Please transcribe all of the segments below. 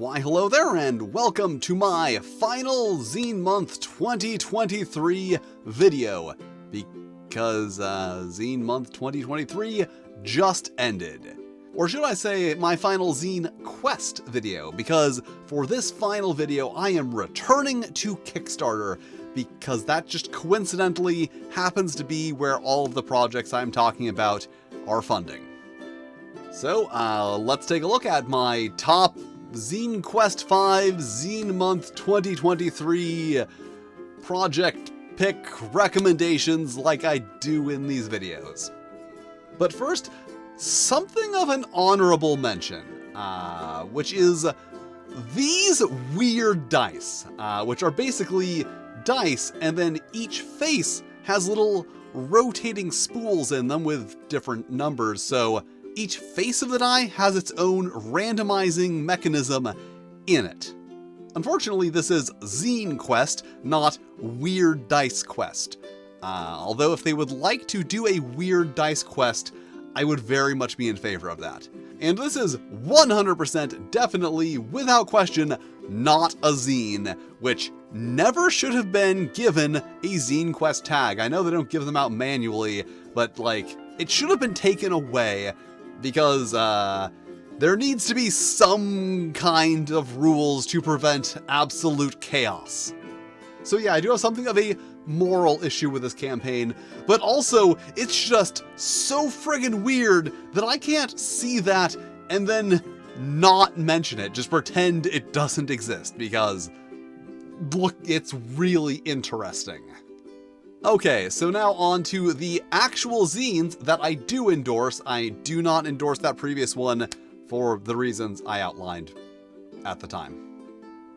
Why hello there and welcome to my final Zine Month 2023 video, because Zine Month 2023 just ended. Or should I say my final Zine Quest video, because for this final video I am returning to Kickstarter, because that just coincidentally happens to be where all of the projects I'm talking about are funding. So let's take a look at my top Zine Quest 5 Zine Month 2023 project pick recommendations like I do in these videos. But first, something of an honorable mention, which is these weird dice, which are basically dice, and then each face has little rotating spools in them with different numbers, so each face of the die has its own randomizing mechanism in it. Unfortunately, this is Zine Quest, not Weird Dice Quest. Although if they would like to do a Weird Dice Quest, I would very much be in favor of that. And this is 100% definitely, without question, not a zine, which never should have been given a Zine Quest tag. I know they don't give them out manually, but like, it should have been taken away because there needs to be some kind of rules to prevent absolute chaos. So yeah, I do have something of a moral issue with this campaign, but also it's just so friggin' weird that I can't see that and then not mention it, just pretend it doesn't exist, because look, it's really interesting. Okay, so now on to the actual zines that I do endorse. I do not endorse that previous one for the reasons I outlined at the time.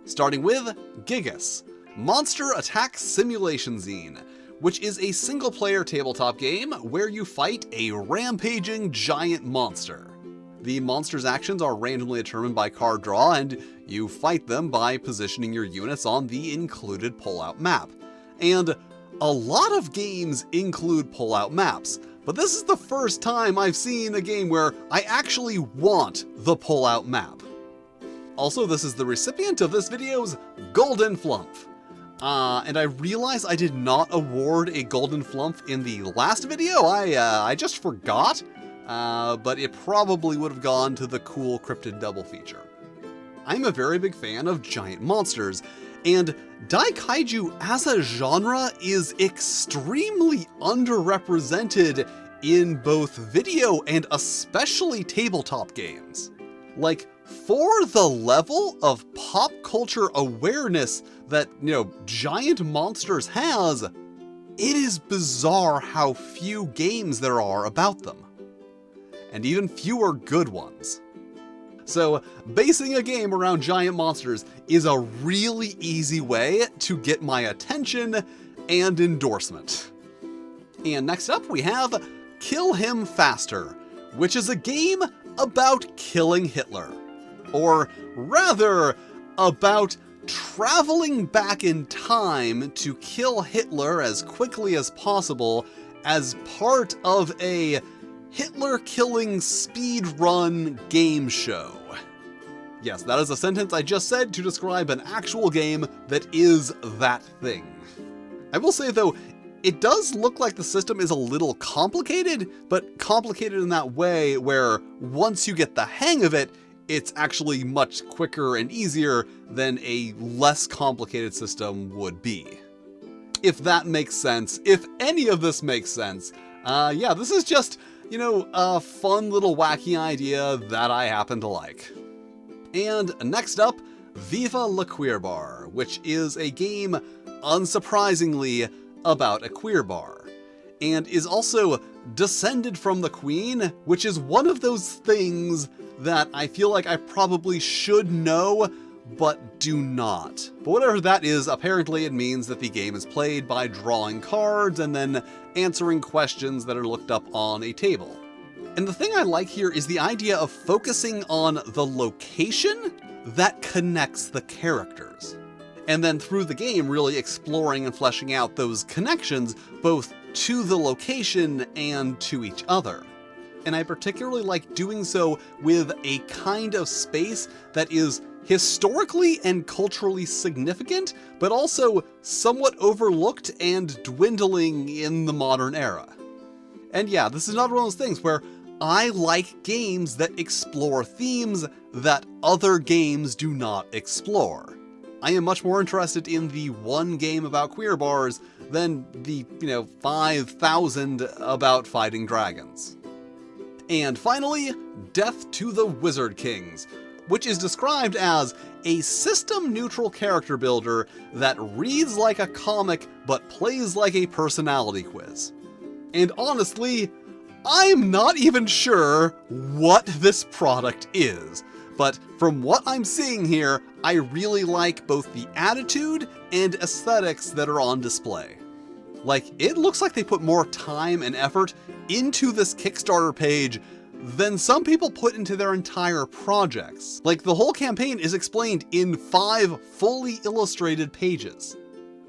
Starting with GIGAS, Monster Attack Simulation Zine, which is a single-player tabletop game where you fight a rampaging giant monster. The monster's actions are randomly determined by card draw, and you fight them by positioning your units on the included pull-out map. And a lot of games include pull-out maps, but this is the first time I've seen a game where I actually want the pull-out map. Also, this is the recipient of this video's Golden Flumph. And I realize I did not award a Golden Flumph in the last video. I just forgot, but it probably would have gone to the cool cryptid double feature. I'm a very big fan of giant monsters, and Daikaiju as a genre is extremely underrepresented in both video and especially tabletop games. Like, for the level of pop culture awareness that, giant monsters has, it is bizarre how few games there are about them. And even fewer good ones. So, basing a game around giant monsters is a really easy way to get my attention and endorsement. And next up we have Kill Him Faster, which is a game about killing Hitler. Or rather, about traveling back in time to kill Hitler as quickly as possible as part of a Hitler-killing speedrun game show. Yes, that is a sentence I just said to describe an actual game that is that thing. I will say though, it does look like the system is a little complicated, but complicated in that way where once you get the hang of it, it's actually much quicker and easier than a less complicated system would be. If that makes sense, if any of this makes sense, yeah, this is just, a fun little wacky idea that I happen to like. And next up, Viva la QueerBar, which is a game, unsurprisingly, about a queer bar, and is also descended from the Queen, which is one of those things that I feel like I probably should know, but do not. But whatever that is, apparently it means that the game is played by drawing cards and then answering questions that are looked up on a table. And the thing I like here is the idea of focusing on the location that connects the characters. And then through the game really exploring and fleshing out those connections both to the location and to each other. And I particularly like doing so with a kind of space that is historically and culturally significant, but also somewhat overlooked and dwindling in the modern era. And yeah, this is not one of those things where I like games that explore themes that other games do not explore. I am much more interested in the one game about queer bars than the, 5,000 about fighting dragons. And finally, Death to the Wizard Kings, which is described as a system-neutral character builder that reads like a comic but plays like a personality quiz. And honestly, I'm not even sure what this product is, but from what I'm seeing here, I really like both the attitude and aesthetics that are on display. Like, it looks like they put more time and effort into this Kickstarter page than some people put into their entire projects. Like, the whole campaign is explained in 5 fully illustrated pages.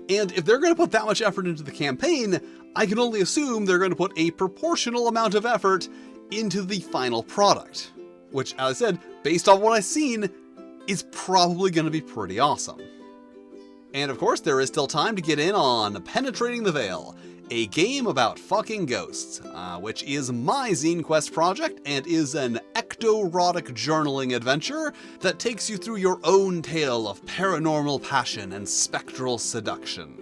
And if they're going to put that much effort into the campaign, I can only assume they're going to put a proportional amount of effort into the final product, which, as I said, based on what I've seen, is probably going to be pretty awesome. And of course, there is still time to get in on Penetrating the Veil, a game about fucking ghosts, which is my Zine Quest project and is an ectoerotic journaling adventure that takes you through your own tale of paranormal passion and spectral seduction.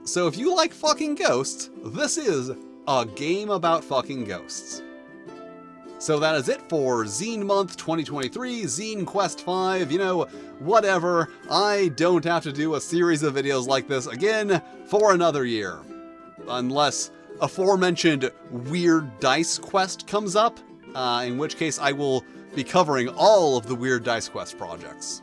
So if you like fucking ghosts, this is a game about fucking ghosts. So that is it for Zine Month 2023, Zine Quest 5, whatever. I don't have to do a series of videos like this again for another year. Unless aforementioned Weird Dice Quest comes up, in which case I will be covering all of the Weird Dice Quest projects.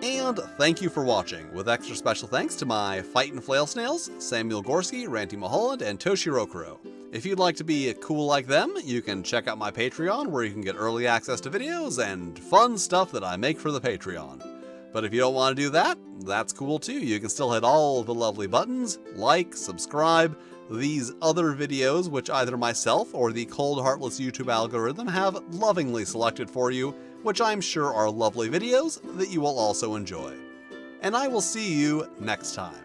And thank you for watching, with extra special thanks to my Fight and Flail Snails, Samuel Gorski, Ranty Mulholland, and Toshiro Kuro. If you'd like to be cool like them, you can check out my Patreon, where you can get early access to videos and fun stuff that I make for the Patreon. But if you don't want to do that, that's cool too. You can still hit all the lovely buttons, like, subscribe, these other videos which either myself or the cold heartless YouTube algorithm have lovingly selected for you, which I'm sure are lovely videos that you will also enjoy. And I will see you next time.